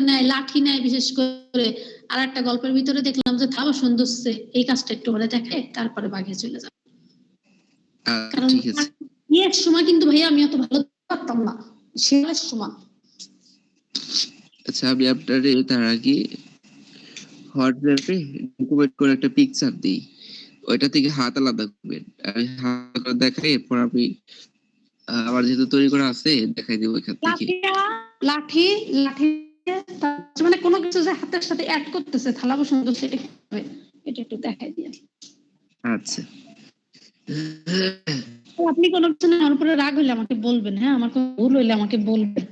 নেয়, লাঠি নেয় বিশেষ করে। আর একটা গল্পের ভিতরে দেখলাম যে থাবা সৌন্দর্যে এই কাজটা একটু করে দেখে, তারপরে বাঘে চলে যায়। কারণ বিয়ের সময় কিন্তু ভাইয়া আমি এত ভালো পারতাম না, শেষের সময়। আচ্ছা, আমি আপনার তার আগে হোয়াটসঅ্যাপে ডকুমেন্ট করে একটা পিকচার দিই, ওইটা থেকে হাত আলাদা করবেন। আমি হাত দেখাই, এরপর আমি আমার যেহেতু তৈরি করা আছে দেখাই দেবো এখান থেকে। লাঠি লাঠি মানে কোনো কিছু যে হাতের সাথে অ্যাড করতেছে থালা বসন্ত, সেটা এটা একটু দেখাই দিয়ে। আচ্ছা, আপনি কোনো কিছু আমার উপরে রাগ হইলে আমাকে বলবেন, হ্যাঁ, আমার কোনো ভুল হইলে আমাকে বলবেন।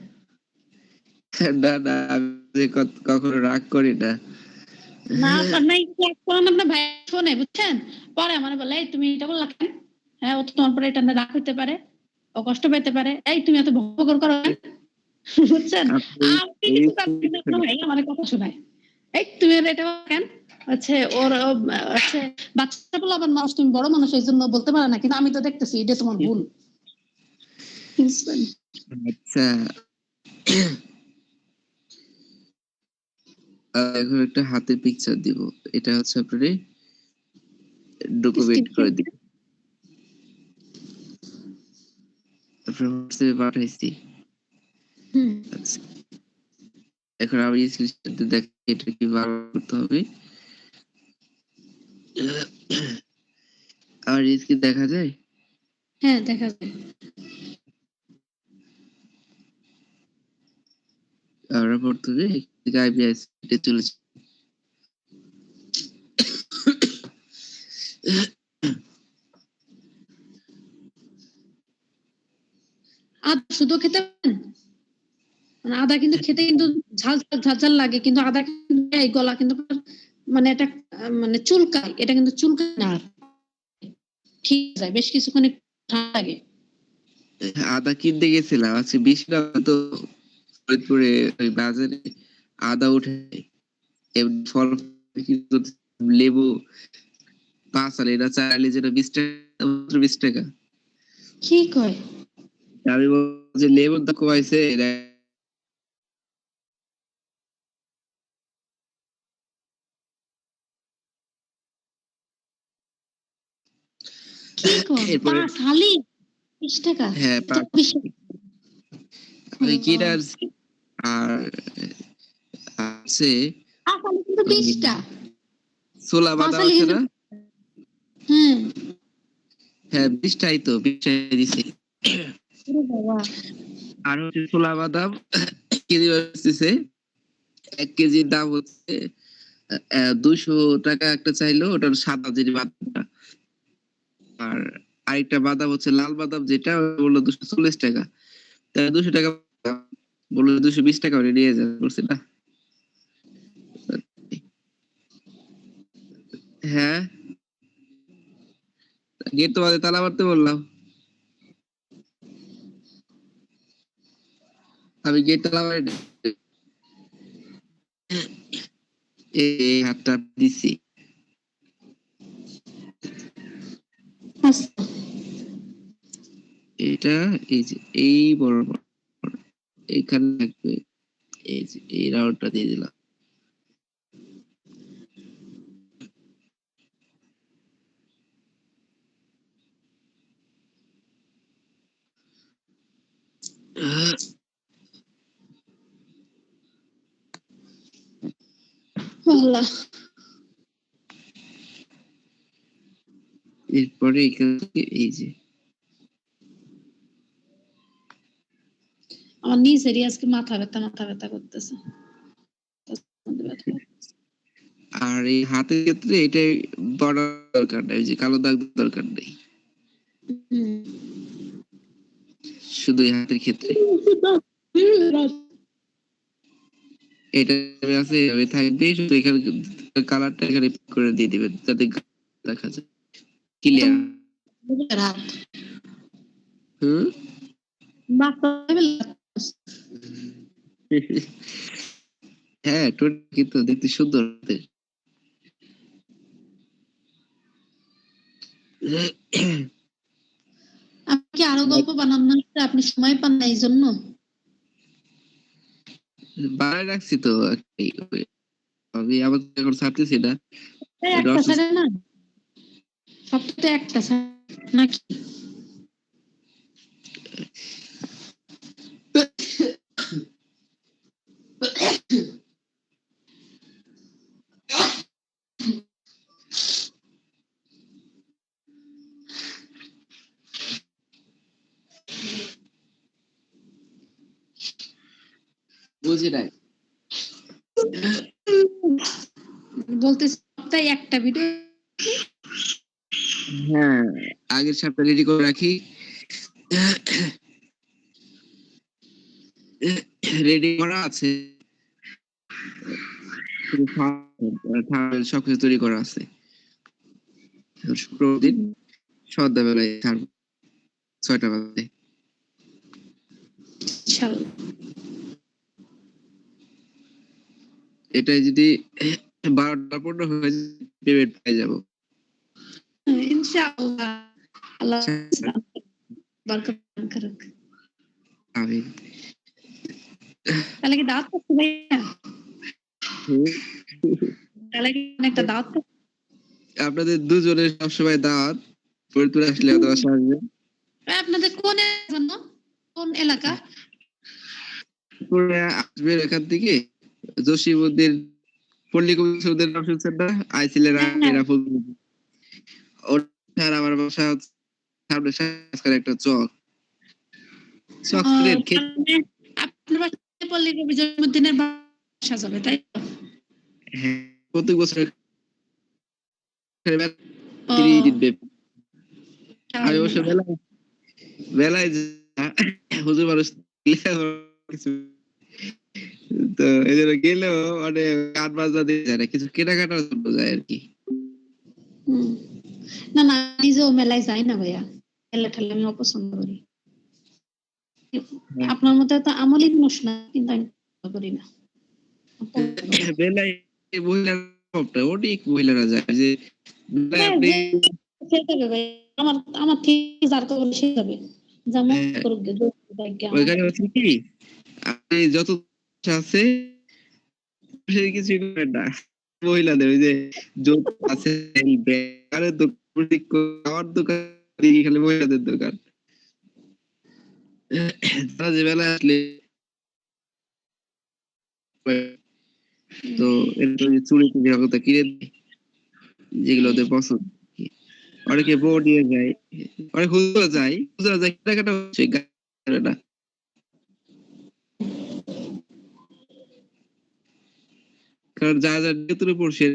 না না, আমি কখনো রাগ করি না। না নাই আপনার ভাই শোনে, বুঝছেন, পরে আমার বলে তুমি এটা বললা কেন, হ্যাঁ ও তো তোমার পরে এটা রাগ হইতে পারে, ও কষ্ট পেতে পারে, এই তুমি এত ভগর করো, বুঝছেন। আপনি কিছু ভাই আমার কথা শোনায়, এই তুমি এটা কেন, আচ্ছা ওর আচ্ছা বাচ্চা বলো আবার মানুষ, তুমি বড় মানুষ এই জন্য বলতে পারে না, কিন্তু আমি তো দেখতেছি এটা তোমার ভুল। আচ্ছা, এখন একটা হাতের পিকচার দিব, এটা হচ্ছে আপনারে ডকুমেন্ট করে দিব। আপনার হোয়াটসঅ্যাপে পাঠাইছি। আচ্ছা, এখন আমি স্ক্রিনশটে দেখি এটা কি বার করতে হবে। আর কি দেখা যায়? হ্যাঁ দেখা যায়। আমরা প্রথমে আইবিএস এ চলেছি। আদা শুধু খেতে পারেন, আদা কিন্তু খেতে কিন্তু ঝাল ঝাল লাগে, কিন্তু আদা গলা কিন্তু মানে এটা মানে চুলকায়, এটা কিন্তু চুলকায় না, ঠিক যায় বেশ কিছুক্ষণ লাগে। আদা কিনতে গেছিলাম আজকে 20 টাকা, তো ফরিদপুরে ওই বাজারে আদা উঠে, ফল লেবু 5 আর এটা চাইলে যেটা 20 টাকা, 20 টাকা। কি কয়? আমি বলছি যে লেবুর দাম কমাইছে, হ্যাঁ ওই কিনা আর আছে ছোলা বাদাম আছে না, হ্যাঁ 20 টাই তো 20 টাই দিছে। আর হচ্ছে ছোলা বাদাম কেজি আসতেছে, 1 কেজির দাম হচ্ছে 200 টাকা একটা চাইলো, ওটার সাদা যে বাদামটা। আর আরেকটা বাদাম হচ্ছে লাল বাদাম, যেটা বললো 240 টাকা, তাই 200 টাকা বললো 220 টাকা করে নিয়ে যাবে, বলছে না। হ্যাঁ, গেট তোমাদের তালা মারতে বললাম, আমি গেট তালা মারি এই হাতটা দিছি। এটা এই যে এই বড় এইখানে থাকবে, এই যে এই রাউন্ডটা দিয়ে দিলাম। এরপরে এখান থেকে এই যে আমার নিজেরই আজকে মাথা ব্যথা করতেছে। আর এই হাতের ক্ষেত্রে এটাই বড় দরকার নাই, যে কালো দাগ দরকার নেই, শুধু এই হাতের ক্ষেত্রে এটা আছে এভাবে থাকবে, শুধু এখানে কালারটা এখানে করে দিয়ে দিবেন যাতে দেখা যায় ক্লিয়ার। হ্যাঁ কিন্তু দেখতে সুন্দর। আপনি কি আরো গল্প বানান না, আপনি সময় পান না এই জন্য? বাড়ায় রাখছি তো আমি আবার এখন ছাড়তেছি না। এটা একটা অসুস্থ। সাইডে না সবটাতে একটা side নাকি বুঝি নাই। বলতেছি সপ্তাহে একটা ভিডিও হ্যাঁ, আগের সপ্তাহে রেডি করে রাখি। রেডি করা আছে, সবকিছু তৈরি করা আছে। শুক্রবার দিন সন্ধ্যাবেলায় ছাড়বো 6টা বাজে। ইনশাআল্লাহ এটাই যদি 12টা 15 হয়ে যায় পেমেন্ট পেয়ে যাবো। ইনশাআল্লাহ আল্লাহ বরকত দান করুক। আমি তাহলে কি দাওয়াত করতে ভাইয়া? তাহলে কি একটা দাওয়াত করতে? আপনাদের দুজনের সবসময় দাওয়াত, ফরিদপুর আসলে হয়তো আসবে। আপনাদের কোন জন্য কোন এলাকা? ফরিদপুরে আসবেন এখান থেকে জসিমউদ্দিন পল্লী কমিশনের নাম শুনছেন না? আইছিলেন হ্যাঁ। ওর আমার বাসা হচ্ছে সামনে সাজকার একটা চক মানে খেতে। আপনার বাসায় পল্লী কবি জসিমউদ্দিনের বাসা যাবে তাই তো? হ্যাঁ, প্রত্যেক বছর ও, আমি অবশ্য বেলায় হুজুর মানুষ কিছু তো এই জন্য গেলেও মানে গান বাজনা দিয়ে যায় না, কিছু কেনাকাটার জন্য যায় আর কি। হুম। না না নিজেও মেলায় যাই না ভাইয়া, মেলা ঠেলা আমি অপছন্দ করি। আপনার মতো তো আমলই মানুষ না, কিন্তু আমি পছন্দ করি না। বেলায় মহিলারা অনেক মহিলারা যায় যে বেলায় আপনি সে যাবে ভাই, আমার আমার ঠিক যার কবল সে যাবে, যেমন করুক গে, ওইখানে হচ্ছে কি আপনি যত আছে সে কিছু করেন না মহিলাদের ওই যে যত আছে বেকারের দোকান খাওয়ার দোকান দেখি খালি মহিলাদের দোকান। তারা যে বেলা আসলে তো এটা চুরি টুরি হবে তো কিনে দেয়, যেগুলো ওদের পছন্দ। অনেকে বউ নিয়ে যায়, অনেক হুজুরা যায় কেনাকাটা হচ্ছে না, কারণ যা যা নিয়তের উপর সে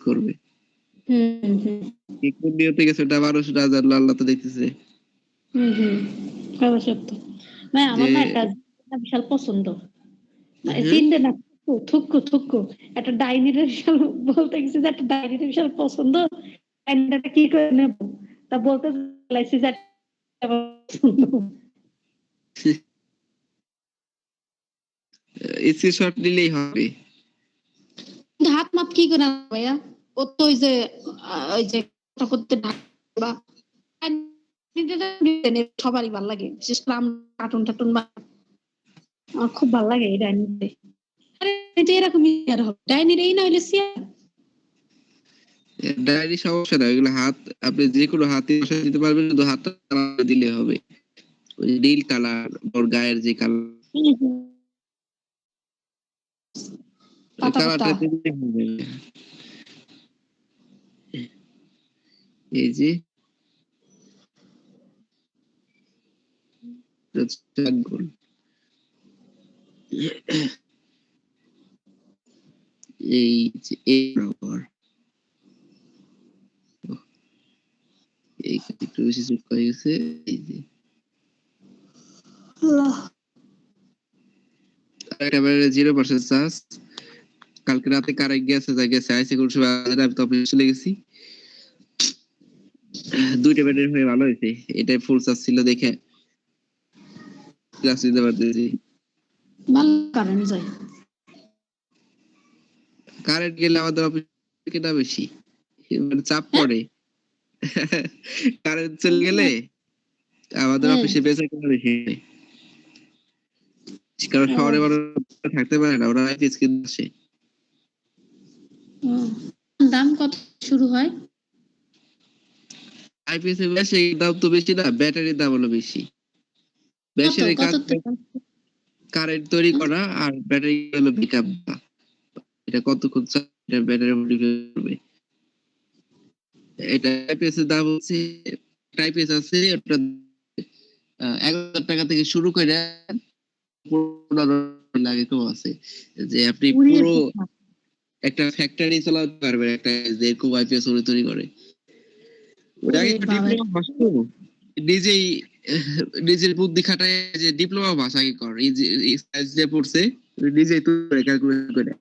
করবে। কোন নিয়তে গেছে ওটা মানুষ না জানলো, আল্লাহ তো দেখতেছে। সত্য ভাই, আমার না একটা বিশাল পছন্দ, চিনতে না থুকু থুকু একটা ডাইনির বিশাল, বলতে গেছি যে একটা ডাইনির বিশাল পছন্দ, ডাইনিটা কি করে নেব, তা বলতে চাইছি যে স্ক্রিনশট নিলেই হবে। হাত মাত কি করে ভাইয়া, ও তো ওই যে করতে বা সবারই ভালো লাগে, বিশেষ করে কার্টুন টাটুন বা আমার খুব ভালো লাগে এই ডাইনিতে। এরকমই হবে ডাইনির, এই না হইলে সিয়া ডায়েরি সমস্যা না, ওইগুলো হাত আপনি যে কোনো হাতে বসায় দিতে পারবেন, শুধু হাতটা দিলে হবে। ওই নীল কালার ওর গায়ের যে কালারটা দিলে হবে। এই যে গোল এই যে এই বরাবর এই একটু বেশি চুপ করে গেছে। এই যে একেবারে 0% চার্জ। কালকে রাতে কারেন্ট গেছে আইসি কোন সময় আমি তো অফিসে চলে গেছি। 2টা ব্যাটারি হয়ে ভালো হয়েছে, এটাই ফুল চার্জ ছিল দেখে ক্লাস নিতে পারতেছি। কারেন্ট গেলে আমাদের অফিসে কেনা বেশি মানে চাপ পড়ে। কারেন্ট চলে গেলে আমাদের অফিসে বেচা কেনা বেশি, কারণ শহরে মানুষ থাকতে পারে না, ওরা আইপিএস কিনতে আসে। দাম কত শুরু হয়? আইপিএস এর বেশি দাম তো বেশি না, ব্যাটারির দাম হলো বেশি। ব্যাটারির কাজ কারেন্ট তৈরি করা, আর ব্যাটারি হলো পিকআপ। এটা কতক্ষণ এটা ব্যাটারি মডিফাই করবে। এটা আইপিএস এর দাম হচ্ছে, আইপিএস আছে ওটা 11,000 টাকা থেকে শুরু করে 15,000 লাগে কম আছে, যে আপনি পুরো একটা ফ্যাক্টরি চালাতে পারবেন একটা যেরকম আইপিএস তৈরি করে। নিজেই নিজের বুদ্ধি খাটায় যে ডিপ্লোমা পাস আগে কর, এই যে পড়ছে নিজেই তুই ক্যালকুলেট করে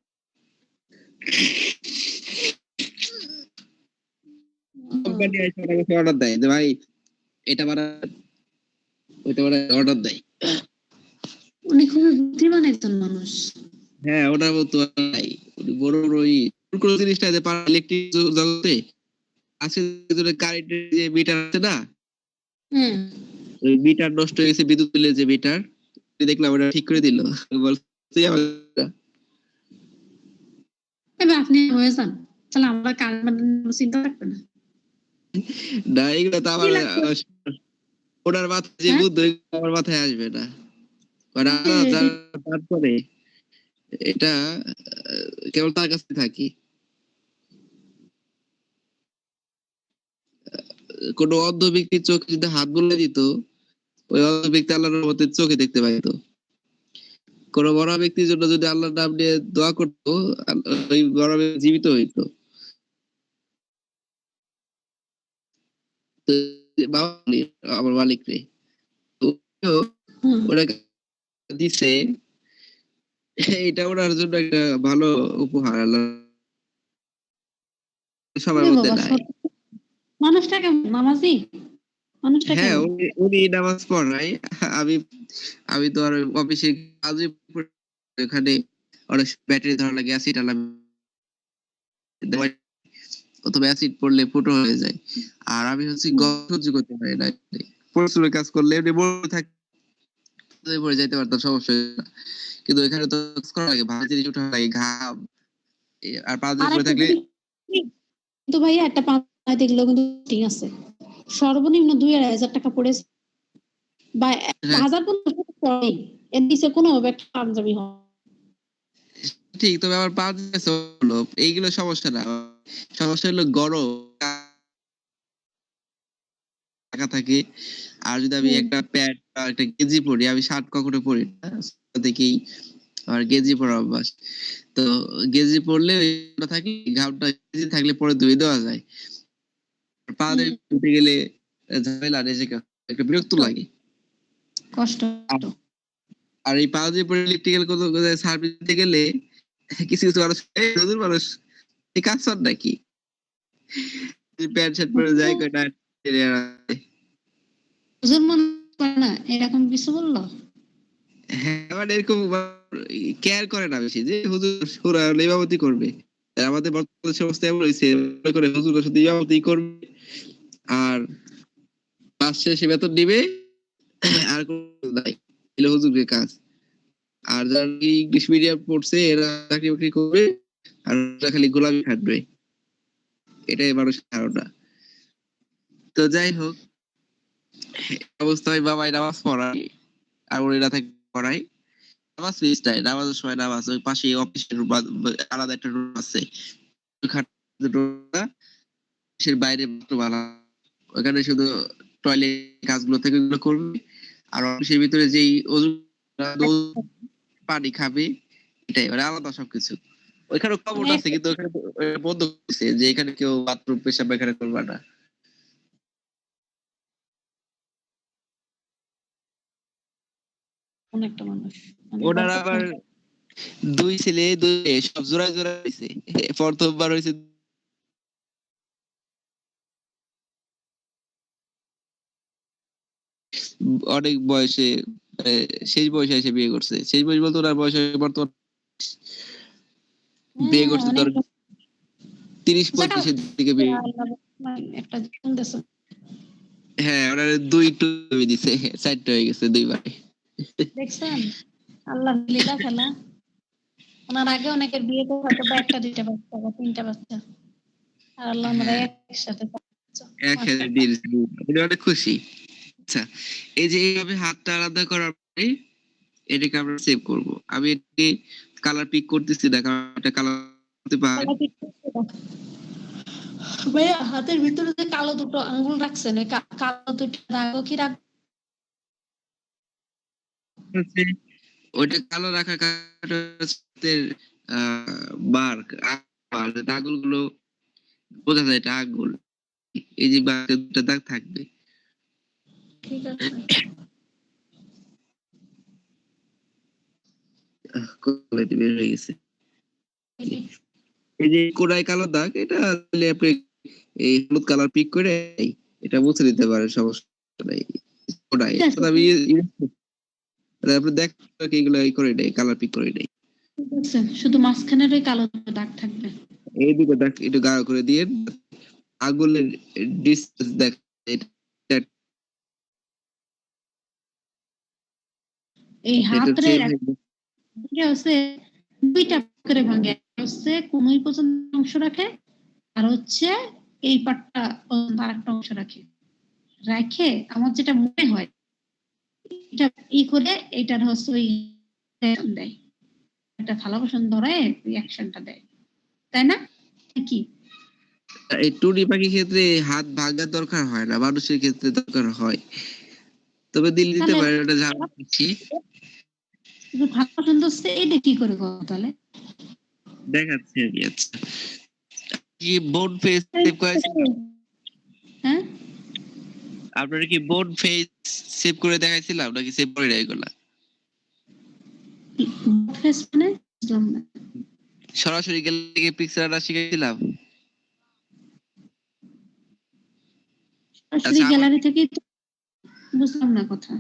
কোম্পানি এসে অর্ডার দেয় যে ভাই এটা বানান ওইটা বানান, অর্ডার দেয়। উনি খুবই বুদ্ধিমান একজন মানুষ। হ্যাঁ ওটার মতো নাই, বড় বড় কোনো জিনিসটা যে ইলেকট্রিক জগতে আছে, কারেন্টের যে মিটার আছে না, ওই মিটার নষ্ট হয়ে গেছে, বিদ্যুৎ বিলের যে মিটার, দেখলাম ওটা ঠিক করে দিল। বলছে আপনি হয়ে যান, তাহলে আমরা কারেন্ট চিন্তা রাখবে না। না এগুলো তো আমার ওনার মাথায় যে বুদ্ধি আমার মাথায় আসবে না। তারপরে এটা কেবল তার কাছে থাকি। কোন অন্ধ ব্যক্তির চোখে যদি হাত বলে দিত, ওই অন্ধ ব্যক্তি আল্লাহর রহমতের চোখে দেখতে পাইতো। কোন বড় ব্যক্তির জন্য যদি আল্লাহর নাম নিয়ে দোয়া করতো, ওই বড় ব্যক্তি জীবিত হইতো। আমার মালিক রে ওরা দিছে, এটা ওনার জন্য একটা ভালো উপহার আল্লাহ সবার মধ্যে নাই। মানুষটা কেমন নামাজি? হ্যাঁ উনি নামাজ পড়ায়। আমি তো আর অফিসে কাজে এখানে অনেক ব্যাটারি ধরা লাগে, অ্যাসিড আলাম, অথবা অ্যাসিড পড়লে ফুটো হয়ে যায়। আর আমি হচ্ছে সহ্য করতে পারি না, পরিশ্রমের কাজ করলে এমনি বসে থাকতে পড়ে যাইতে পারতাম, সমস্যা না। কিন্তু এখানে তো করা লাগে, ভালো জিনিস উঠা লাগে, ঘাম, আর 5 দিন পরে থাকলে কিন্তু ভাইয়া একটা পাঁচ দেখলো কিন্তু ঠিক আছে, সর্বনিম্ন 2,500 টাকা পড়েছে বা 1,000 পড়ে, এর নিচে কোনো একটা পাঞ্জাবি হয় ঠিক। তবে আমার 5 হলো এইগুলো সমস্যা না, সমস্যা হলো গরম টাকা থাকে। আর যদি আমি একটা প্যান্ট বা একটা গেঞ্জি পরি, আমি শার্ট কখনো পরি না দেখেই আর গেঞ্জি পরা অভ্যাস। তো গেঞ্জি পরলে থাকি, ঘামটা গেঞ্জি থাকলে পরে ধুয়ে দেওয়া যায়। পা ধুতে গেলে ঝামেলা, একটা বিরক্ত লাগে, কষ্ট। আর এই পা দিয়ে পরে ইলেকট্রিক্যাল কোনো সার্ভিস দিতে গেলে কিছু কিছু মানুষ মানুষ এই কাজ কর নাকি প্যান্ট শার্ট পরে যায় কয়টা না এরকম কিছু বললো। হ্যাঁ মানে এরকম কেয়ার করে না বেশি, যে হুজুর ইমামতি করবে। আমাদের বর্তমান সমস্যা এমন হয়েছে, করে হুজুরের সাথে ইমামতি করবে আর মাস শেষে বেতন দিবে, আর কোনো নাই, এগুলো হুজুরের কাজ। আর যারা ইংলিশ মিডিয়াম পড়ছে এরা চাকরি বাকরি করবে, আর খালি গোলামি খাটবে, এটাই মানুষের ধারণা। তো যাই হোক, অবস্থায় বাবাই নামাজ পড়ায় আর ওরা থেকে পড়ায়। নামাজ মিস নাই, নামাজের সময় নামাজ, ওই পাশে অফিসের আলাদা একটা রুম আছে, বাইরে ওখানে শুধু টয়লেট কাজগুলো থেকে করবে, আর অফিসের ভিতরে যেই পানি খাবে, এটাই মানে আলাদা সবকিছু। ওইখানে কমোড আছে, কিন্তু ওখানে বন্ধ করছে যে এখানে কেউ বাথরুম পেশাব এখানে করবে না। অনেকটা মানুষ ওনার আবার 2 ছেলে 2 মেয়ে, সব জোড়ায় জোড়ায় হয়েছে। প্রথমবার হয়েছে অনেক বয়সে, শেষ বয়সে এসে বিয়ে করছে। শেষ বয়স বলতে ওনার বয়স বর্তমান বিয়ে করছে ধর 30-35 এর দিকে বিয়ে। হ্যাঁ ওনার 2 দিছে, 4টা হয়ে গেছে 2 বারে। দেখছেন আল্লাহ লীলা খেলা। ওনার আগে অনেকের বিয়েতে হয়তো বা একটা দুইটা বাচ্চা বা তিনটা বাচ্চা, আর আল্লাহ আমরা হ্যাঁ একসাথে এক হাজার মাশাআল্লাহ। দিয়েছে, আমি অনেক খুশি। আচ্ছা, এই যে এইভাবে হাতটা আলাদা করার পরে এটাকে আমরা সেভ করব। আমি এটাকে কালার পিক করতেছি না, কারণ এটা কালার করতে পারেন। ভাইয়া হাতের ভিতরে যে কালো দুটো আঙ্গুল রাখছেন, ওই কালো দুটো দাগও কি রাখ? হচ্ছে ওইটা কালো রাখার কারণে হচ্ছে মার্ক আঙুল গুলো বোঝা যায় এটা আঙুল। এই যে বাঁকে দুটো দাগ থাকবে। ঠিক আছে। কোয়ালিটি বের হয়ে গেছে। এই যে কোড়ায় কালো দাগ, এটা আসলে আপনি এই হলুদ কালার পিক করে এটা মুছে দিতে পারেন, সমস্যা নাই। কোড়ায় ঠিক আছে, আমি আপনি দেখ এগুলো করে নেই, কালার পিক করে নেই। ঠিক আছে, শুধু মাঝখানের ওই কালো দুটো দাগ থাকবে। এই দুটো দাগ একটু গাঢ় করে দিয়ে আঙুলের ডিসটেন্স দেখ, এই এটা হাতরে চেঞ্জ হয়ে হচ্ছে দুইটা করে ভাঙে, হচ্ছে কোনোই পর্যন্ত অংশ রাখে, আর হচ্ছে এই পাটটা পর্যন্ত আরেকটা অংশ রাখে, রাখে আমার যেটা মনে হয় এটা ই করে এটার হচ্ছে ওই দেয়, একটা থালা বাসন ধরে ওই অ্যাকশনটা দেয়, তাই না কি? এই টুনি পাখির ক্ষেত্রে হাত ভাঙার দরকার হয় না, মানুষের ক্ষেত্রে দরকার হয়। তবে দিল্লি দিতে তাহলে পারে, ওটা জানা দিচ্ছি। থালা বাসন ধরছে এইটা কি করে গো তাহলে? দেখাচ্ছি আমি। আচ্ছা, কি বোন ফেস সেভ করেছেন? হ্যাঁ, আপনারা কি বোন ফেস সেভ করে দেখাইছিলাম নাকি সেভ করে নাই এগুলা? ফেস মানে বুঝলাম না। সরাসরি গেলে পিকচারটা শিখেছিলাম। সরাসরি আচ্ছা আবার গ্যালারি থেকেই তো, বুঝলাম না কথা।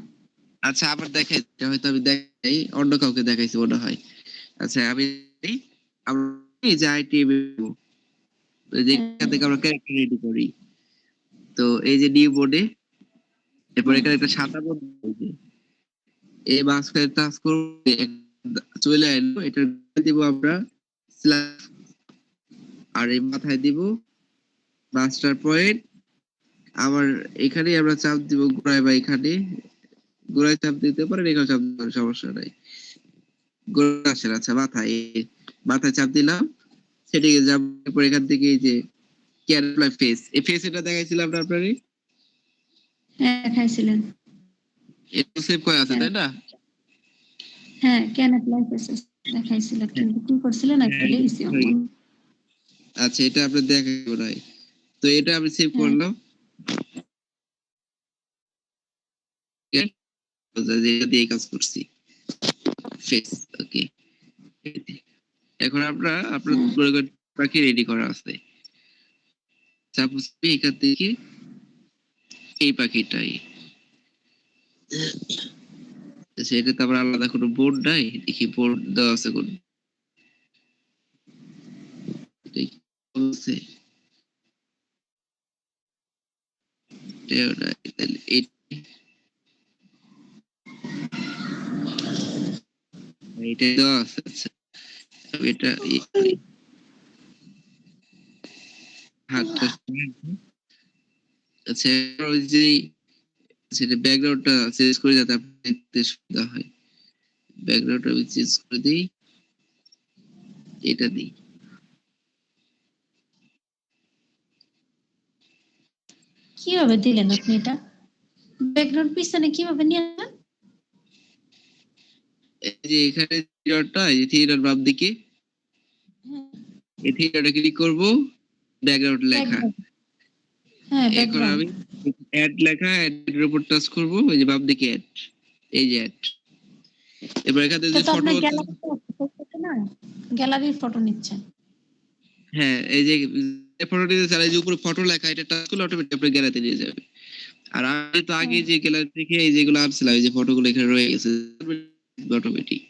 আচ্ছা আবার দেখাই, হয়তো আমি দেখাই অন্য কাউকে দেখাইছি মনে হয়। আচ্ছা আমি আমি যে আইটিএম যেখান থেকে আমরা ক্যারেক্টার রেডি করি, তো এই যে নিউ বোর্ডে, এরপর এখানে একটা সাদা বোর্ড, এই মাঝখানে টাচ করবে চলে এলো, এটা দিব আমরা স্ল্যাশ, আর এই মাথায় দিব মাস্টার পয়েন্ট। আবার এখানে আমরা চাপ দিব গোড়ায়, বা এখানে গোড়ায় চাপ দিতে পারেন, এখানে চাপ দিতে পারেন, সমস্যা নাই। গোড়া আসেন, আচ্ছা মাথায়, মাথায় চাপ দিলাম, সেটিকে যাব। এরপর এখান থেকে এই যে ক্যান অ্যাপ্লাই ফেস, এই ফেস এটা দেখাইছিলাম না আপনারই, হ্যাঁ দেখাইছিলেন। এটা সেভ করা আছে তাই না? হ্যাঁ ক্যান অ্যাপ্লাই ফেসেস দেখাইছিলেন, কিন্তু কি করছিলেন আমি হ্যাঁ, ভুলে গেছি আমার। আচ্ছা এটা আপনি দেখাবো নাই, তো এটা আমি সেভ হ্যাঁ করলাম। যেটা দিয়ে কাজ করছি ফেস, ওকে। এখন আমরা আপনার মনে করেন পাখি রেডি করা আছে, সাপোজ এখান থেকে এই পাখিটাই, সেটা তো আবার আলাদা কোনো বোর্ড নাই, দেখি বোর্ড দেওয়া আছে কোন, এটাই বলছে এটাও নাই, তাহলে এটা দেওয়া আছে। আচ্ছা আমি এটা হাতটা, আচ্ছা ওই যে সেটা ব্যাকগ্রাউন্ডটা চেঞ্জ করে যাতে আপনি দেখতে সুবিধা হয়, ব্যাকগ্রাউন্ডটা আমি চেঞ্জ করে দিই, এটা দিই। কিভাবে দিলেন আপনি এটা? ব্যাকগ্রাউন্ড পিছনে কিভাবে নিয়ে আসলেন? এই যে এখানে থিয়েটারটা, এই যে থিয়েটার বাম দিকে, এই থিয়েটারটা ক্লিক করব, ব্যাকগ্রাউন্ড লেখা। হ্যাঁ এখন ব্যাকগ্রাউন্ড। আমি অ্যাড লেখা, অ্যাডের উপর টাচ করব, ওই যে বাম দিকে অ্যাড, এই যে অ্যাড। এবার এখানে এটা যে তো ফটো, আপনার গ্যালারি না, গ্যালারির ফটো নিচ্ছেন। হ্যাঁ এই যে ফটো নিতে চাই, যে উপরে ফটো লেখা, এটা টাচ করলে অটোমেটিক আপনার গ্যালারিতে নিয়ে যাবে। আর আমি তো আগে যে গ্যালারি থেকে এই যেগুলো আনছিলাম, এই যে ফটোগুলো এখানে রয়ে গেছে অটোমেটিক।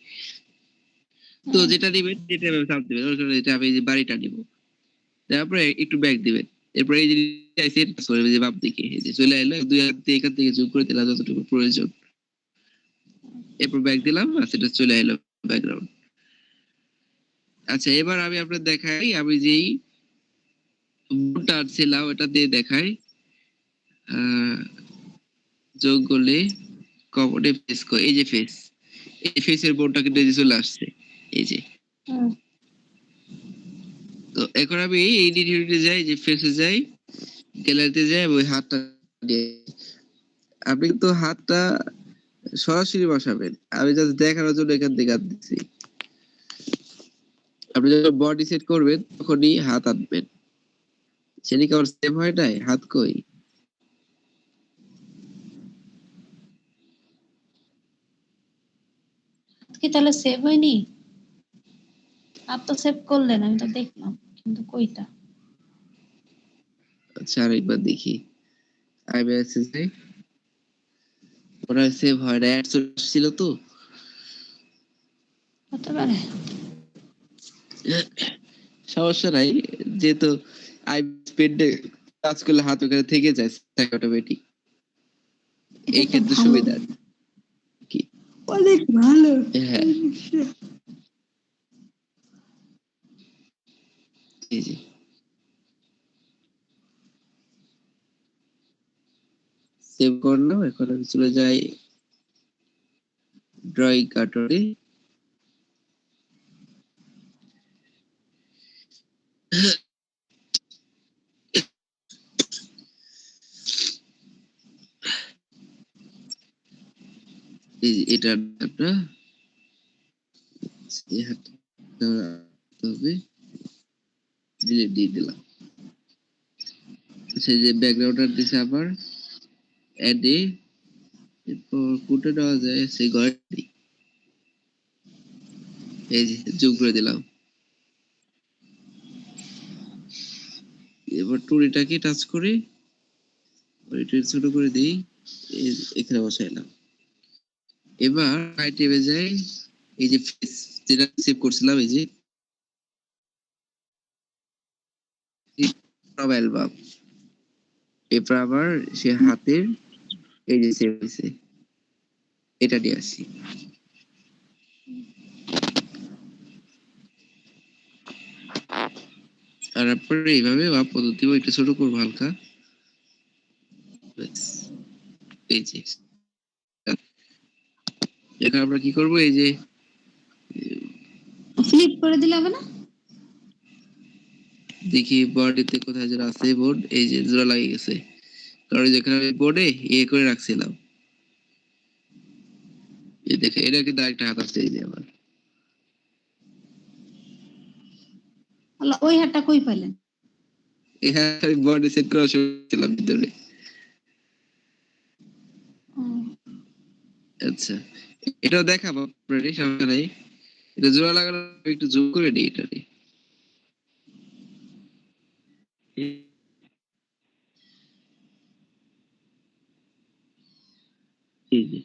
তো যেটা দিবেন যেটা চাপ দিবেন, এটা আমি যে বাড়িটা নিব, তারপরে একটু ব্যাক দিবেন, এরপরে এই যে সেট করে বাম দিকে এই যে চলে এলো, দুই হাত দিয়ে এখান থেকে জুম করে দিলাম যতটুকু প্রয়োজন। এরপর ব্যাক দিলাম, আচ্ছা এটা চলে এলো ব্যাকগ্রাউন্ড। আচ্ছা এবার আমি আপনাদের দেখাই, আমি যেই বোনটা ছিলাম এটা দিয়ে দেখাই। যোগ করলে কপটে ফেস, এই যে ফেস, এই ফেসের বোনটা কিন্তু এই যে চলে আসছে এই যে। তো এখন আমি এই ডিটেইলসে যাই, যে ফেসে যাই, গ্যালারিতে যাই, ওই হাতটা দিয়ে আপনি তো হাতটা সরাসরি বসাবেন, আমি জাস্ট দেখানোর জন্য এখান থেকে হাত দিচ্ছি। আপনি যখন বডি সেট করবেন তখনই হাত আনবেন, সেটা কি আমার সেভ হয় নাই? হাত কই? কি তাহলে সেভ হয়নি? আর তো সেভ করলেন, আমি তো দেখলাম, কিন্তু কইটা? আচ্ছা আরেকবার দেখি, আইবিএসএসে ওরা সেভ হয় না, অ্যাড ছিল তো। হতে পারে। সমস্যা নাই, যেহেতু আইপ্যাডে টাচ করলে হাত ওখানে থেকে যায় অটোমেটিক, এই ক্ষেত্রে সুবিধা কি অনেক ভালো। হ্যাঁ এই যে সেভ করলাম। এখন আমি চলে যাই ড্রয়িং কার্টনে। এই যে এটা একটা এই হাতটা হবে, ডিলিট দিয়ে দিলাম। সেই যে ব্যাকগ্রাউন্ডটা দিছে আবার অ্যাডে, এরপর কোটে দেওয়া যায় সেই ঘরে, এই যে যোগ করে দিলাম। এবার টুরিটাকে টাচ করে ওইটা ছোট করে দিই, এখানে বসাইলাম। এবার আইটেমে যাই, এই যে ফেস যেটা সেভ করছিলাম, এই যে সব অ্যালবাম, এরপর আবার সে হাতের এই যে সেভ হয়েছে এটা নিয়ে আসি। তারপরে এইভাবে বা পদ্ধতি একটু ছোট করবো হালকা, এই যে এখন আমরা কি করব, এই যে ফ্লিপ করে দিলে হবে না? দেখি বডিতে কোথায় যেন আছে বোর্ড, এই যে জোড়া লাগিয়ে গেছে, কারণ যেখানে আমি বোর্ডে করে রাখছিলাম, এই দেখে এটা কিন্তু আরেকটা হাত আছে এই যে আমার। আল্লাহ, ওই হাতটা কই পাইলেন? হ্যাঁ আমি বডি সেট করা ছিলাম ভিতরে। আচ্ছা এটাও দেখাবো আপনাদের, সমস্যা নাই। এটা জোড়া লাগানো, একটু জুম করে দিই এটারে। এই যে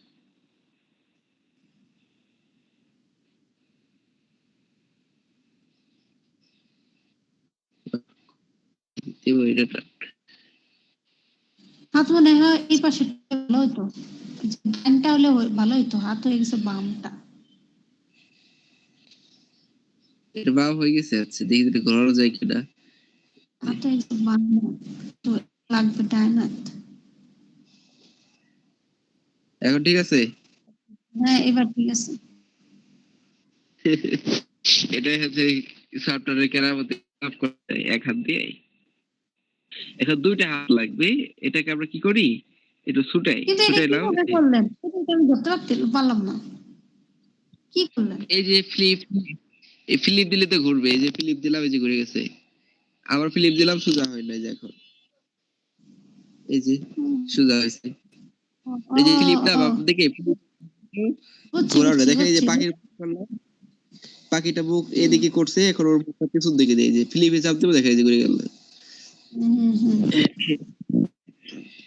এবার এটা হাত মনে হয় এই পাশে ভালো হইতো, ডানটা হলে ভালো হইতো, হাত হয়ে গেছে বামটা। এটা বাম হয়ে গেছে। আচ্ছা দেখি এটা ঘোরানো যায় কিনা। হাত হয়ে গেছে বাম, তো লাগবে ডান হাত। এখন ঠিক আছে। হ্যাঁ এবার ঠিক আছে। এটাই হচ্ছে সফটওয়্যারের কেরামতি, কাজ করতে হয় এক হাত দিয়ে। এখন দুইটা হাত লাগবে, এটাকে আমরা কি করি, একটু ছুটাই, কিন্তু এটা ছুটাইলাম। কিভাবে করলেন? এটা তো আমি ধরতে পারলাম না, কি করলেন? এই যে ফ্লিপ, এই ফ্লিপ দিলে তো ঘুরবে, এই যে ফ্লিপ দিলাম, এই যে ঘুরে গেছে। আবার ফ্লিপ দিলাম, সোজা হয় না, এই যে এখন এই যে সোজা হয়েছে। এই যে ফ্লিপ না বাম দিকে বুঝছি ঘোরানো, বুঝছি দেখেন এই যে বুঝছি। পাখির পাখিটা মুখ এদিকে করছে, এখন ওর মুখটা পিছন দিকে দিয়ে, যে ফ্লিপে চাপ দেবো, দেখা যায় যে ঘুরে গেল।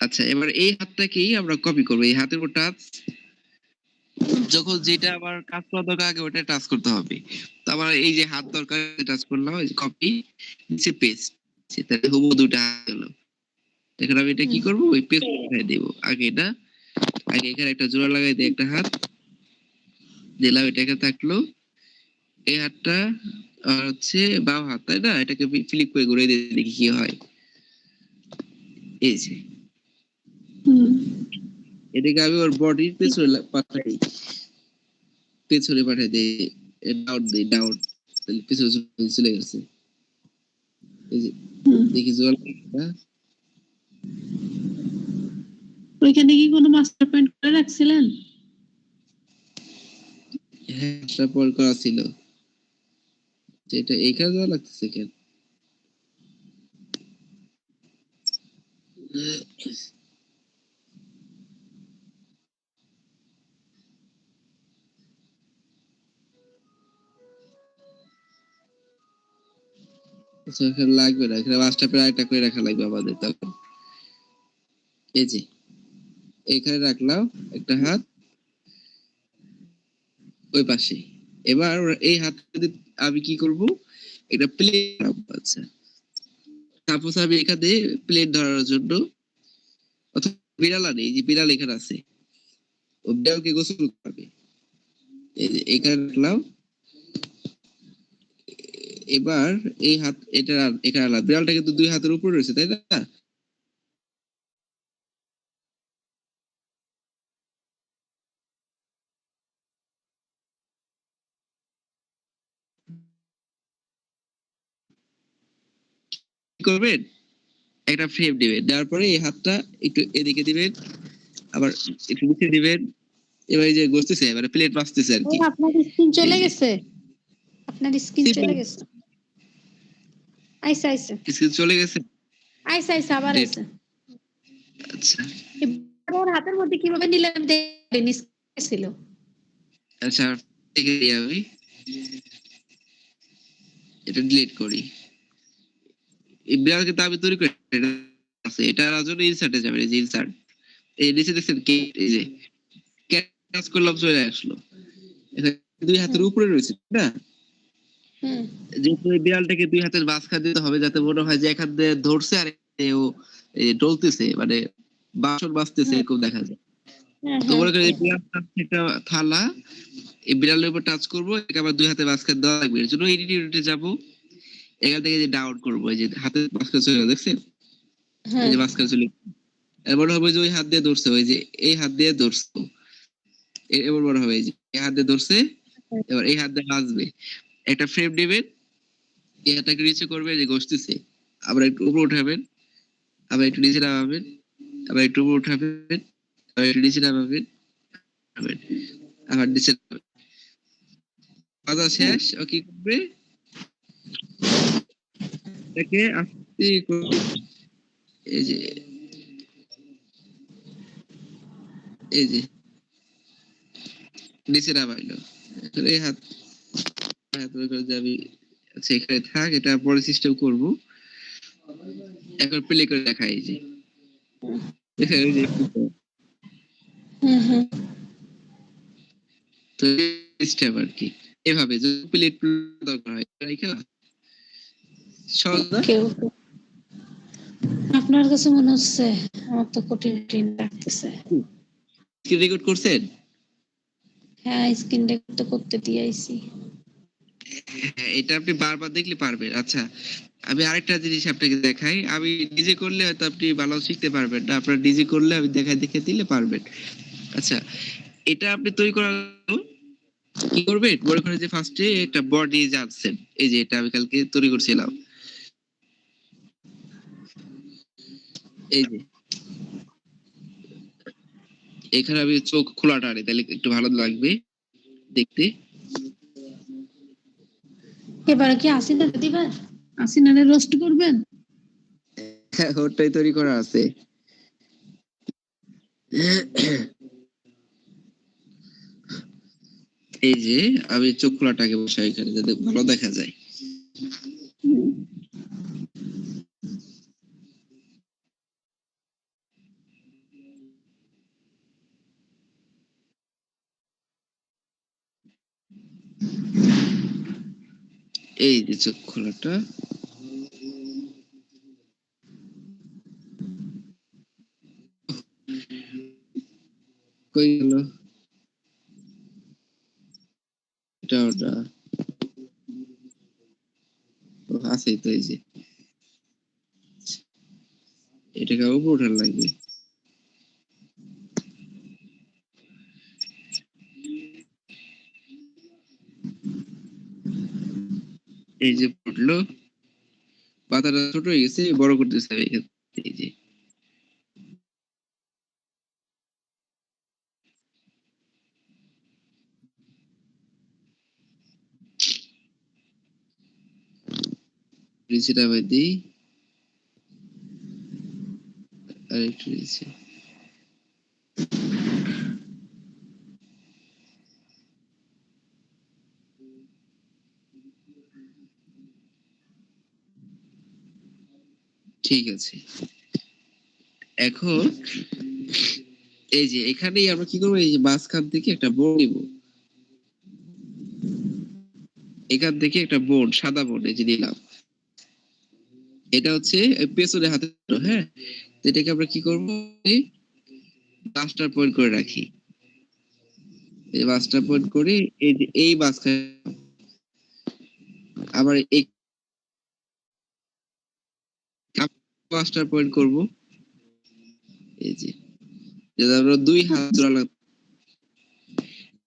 আচ্ছা এবার এই হাতটাকেই আমরা কপি করবো, এই হাতের উপর টাচ, যখন যেটা আবার কাজ করা দরকার আগে ওটা টাচ করতে হবে। তো আমার এই যে হাত দরকার, টাচ করলাম, কপি নিচে পেস্ট, তাহলে হুবহু দুটো হাত হলো। এখন আমি এটা কি করবো, ওই পেস্ট লাগাই দেবো আগে, এটা আগে এখানে একটা জোড়া লাগাই দিই একটা হাত, দিলাম, এটাকে থাকলো। এই হাতটা হচ্ছে বাম হাত, তাই না? এটাকে ফ্লিপ করে ঘুরে দিয়ে দেখি কি হয়। এই যে হুম। এটাকে আমি ওর বডির পেছনে পাঠাই, পেছনে পাঠাই দিই, ডাউন দিই, ডাউন, তাহলে পেছনে চলে গেছে। এই যে হুম। দেখি জল। ওইখানে কি কোনো মাস্টার পয়েন্ট করে রাখছিলেন? হ্যাঁ, একটা পর করা ছিল, যেটা এইখানে যাওয়া লাগতেছে কেন? আচ্ছা, এখানে লাগবে না, এখানে মাস্টার প্রায় একটা করে রাখা লাগবে আমাদের তখন। এই যে এখানে রাখলাম একটা হাত ওই পাশে। এবার এই হাত আমি কি করব, এটা প্লেট। আচ্ছা, সাপোজ আমি এখানে প্লেট ধরার জন্য, অথবা বিড়াল আনি, এই যে বিড়াল এখানে আছে, ও বিড়ালকে গোসল করবে। এই যে এখানে রাখলাম। এবার এই হাত এটা এখানে আনলাম, বিড়ালটা কিন্তু দুই হাতের উপরে রয়েছে, তাই না? কি করবেন, একটা ফ্রেম দিবেন, দেওয়ার পরে এই হাতটা একটু এদিকে দিবেন, আবার একটু নিচে দিবেন। এবার এই যে ঘষতেছে, মানে প্লেট বাঁচতেছে আর ও, কি। আপনার স্ক্রিন এই চলে যে গেছে? আপনার স্ক্রিন সিম্পল, চলে গেছে? আইসা আইসা স্ক্রিন চলে গেছে। আইসা আইসা আবার ডেট। আইসা। আচ্ছা এবার ওর হাতের মধ্যে কিভাবে নিলাম দেখেন, ছিল। আচ্ছা, দেখে দিই আমি, এটা ডিলিট করি। এই বিড়ালকে তো আমি তৈরি করে এটা আছে, এটা রাজনে ইনসার্টে যাবে, এই যে ইনসার্ট, এই নিচে দেখছেন কি, এই যে কাজ করলাম চলে আসলো। এটা দুই হাতের হুম। উপরে রয়েছে, তাই না? হুম। যেহেতু এই বিড়ালটাকে দুই হাতের মাঝখান দিতে হবে, যাতে মনে হয় যে এক হাত দিয়ে ধরছে আর এক হাতে ও ডলতেছে, মানে বাসন বাজতেছে হুম। এরকম দেখা যায়। হ্যাঁ, তো হ্যাঁ। মনে করেন এই বিড়ালটা একটা থালা, এই বিড়ালের উপর টাচ করবো, একে আবার দুই হাতে মাঝখান দেওয়া লাগবে। এর জন্য এডিটে যাবো, এখান থেকে যে ডাউন করবো, এই যে হাতের মাঝখানে চলে গেলো, দেখছেন? এই হ্যাঁ। যে মাঝখানে চলে, এবার হবে যে ওই হাত দিয়ে ধরছে, ওই যে এই হাত দিয়ে ধরছে, এবার বড় হবে, এই যে এই হাত দিয়ে ধরছে, এবার এই হাত দিয়ে বাজবে। একটা ফ্রেম নেবেন, এই হাতটাকে নিচে করবে, এই যে ঘষতেছে, আবার একটু উপরে উঠাবেন, আবার একটু নিচে নামাবেন, আবার একটু উপরে উঠাবেন, আবার একটু নিচে নামাবেন, আবার নিচে নামাবেন। বাজা হুম। শেষ, ও কি করবে, এটাকে আস্তে করে, এই যে এই যে নিচে নামাইলো। এখন এই হাত হাত বের করে যে আমি, আচ্ছা এখানে থাক, এটা পরে সিস্টেম করব। এখন প্লে করে দেখাই, এই যে দেখেন, এই যে হুম। হুম। তো সিস্টেম আর কি। এভাবে যদি প্লেট দরকার হয় রাইখা, সহজ না? ওকে, ওকে। আপনার কাছে মনে হচ্ছে আমার তো কঠিন কঠিন লাগতেছে। স্ক্রিন রেকর্ড করছেন? হ্যাঁ, স্ক্রিন রেকর্ড তো করতে দিয়ে আইছি। হ্যাঁ, এটা আপনি বারবার দেখলে পারবেন। আচ্ছা, আমি আরেকটা জিনিস আপনাকে দেখাই, আমি নিজে করলে হয়তো আপনি ভালো শিখতে পারবেন না, আপনার নিজে করলে আমি দেখাই দেখে দিলে পারবেন। আচ্ছা, এটা আপনি তৈরি করার জন্য কি করবেন, মনে করেন যে ফার্স্টে একটা বডি জানছেন, এই যে এটা আমি কালকে তৈরি করছিলাম, এই যে এখানে আমি চোখ খোলাটা আনি, তাহলে একটু ভালো লাগবে দেখতে। এবারে কি আসিনা দিবেন? আসিনারে রোস্ট করবেন? হ্যাঁ, ওটাই তৈরি করা আছে। এই যে আমি চোখ খোলাটাকে বসাই এখানে, যাতে ভালো দেখা যায়। হুম। এই যে চোখ খোলাটা, কই গেল? না আছে তো এই যে এটাকে উপর উঠান লাগবে এই যে পড়লো পাতাটা ছোট হয়ে গেছে বড় করতেছে আমি এখান থেকে, এই যে নিচেটা আবার দিই আর একটু নিচে ঠিক আছে এখন এই যে এখানেই আমরা কি করবো এই যে মাঝখান থেকে একটা বোর্ড নিব এখান থেকে একটা বোর্ড সাদা বোর্ড এই যে নিলাম এটা হচ্ছে পেছনে হাতে হ্যাঁ এটাকে আমরা কি করবো মাস্টার পয়েন্ট করে রাখি এই মাস্টার পয়েন্ট করে এই যে এই মাঝখানে আবার এই মাস্টার পয়েন্ট করব এই যে যেটা আমরা দুই হাত জোড়া লাগবে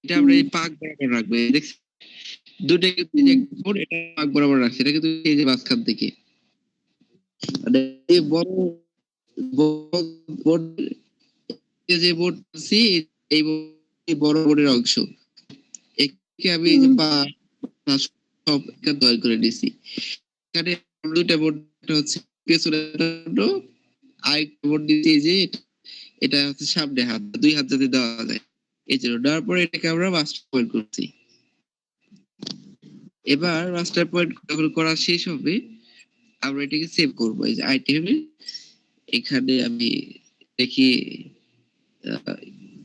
এটা আমরা এই পাক বরাবর রাখবো দেখছি দুটাকে এটা পাক বরাবর রাখছি এটা কিন্তু এই যে মাঝখান থেকে মানে এই বড় বোর্ড যে বোর্ড আছে এই বড় বোর্ডের অংশ একে আমি এই যে সব তৈরি করে দিছি এখানে দুইটা বোর্ড হচ্ছে পেছনে আরেকটা বোর্ড দিয়েছি এই যে এটা হচ্ছে সামনে হাত দুই হাত যাতে দেওয়া যায় এই জন্য দেওয়ার পরে এটাকে আমরা মাস্টার পয়েন্ট করছি এবার মাস্টার পয়েন্ট যখন করা শেষ হবে আমরা এটাকে সেভ করবো এই যে আইটেমে এখানে আমি দেখি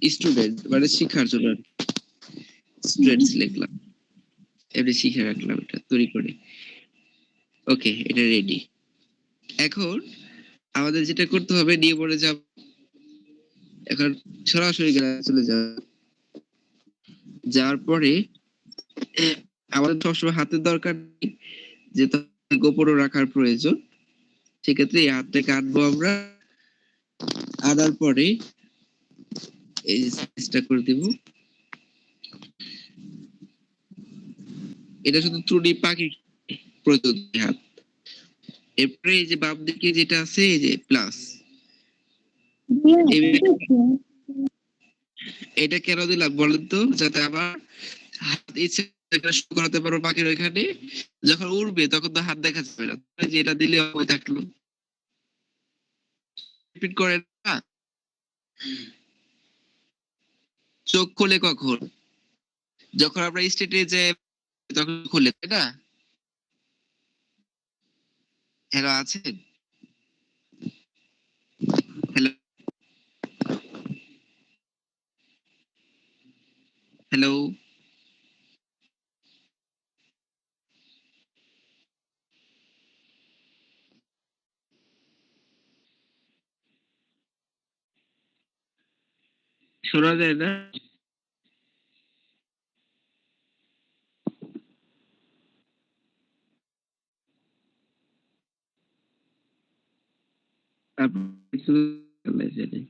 স্টুডেন্ট মানে শিক্ষার জন্য স্টুডেন্টস লিখলাম এমনি শিখে রাখলাম এটা তৈরি করে ওকে এটা রেডি এখন আমাদের যেটা করতে হবে নিয়মে যাব এখন সরাসরি চলে যাব যাওয়ার পরে আমাদের সবসময় হাতের দরকার নেই যে গোপনও রাখার প্রয়োজন সেক্ষেত্রে এই হাতটাকে আনবো আমরা আনার পরে এই চেষ্টা করে দিব এটা শুধু ত্রুটি পাখি প্রয়োজন হাত এরপরে এই যে বাম দিকে যেটা আছে এই যে প্লাস এটা কেন দিলাম বলেন তো যাতে আমার হাত ইচ্ছে শুরু করাতে পারবো পাখির ওইখানে যখন উড়বে তখন তো হাত দেখা যাবে না যে এটা দিলে হয়ে থাকলো রিপিট করে না চোখ খোলে কখন যখন আমরা স্টেটে যে তখন খুলে তাই না হ্যালো আছেন হ্যালো হ্যালো শোনা যায় না আপনি শুধু জানেন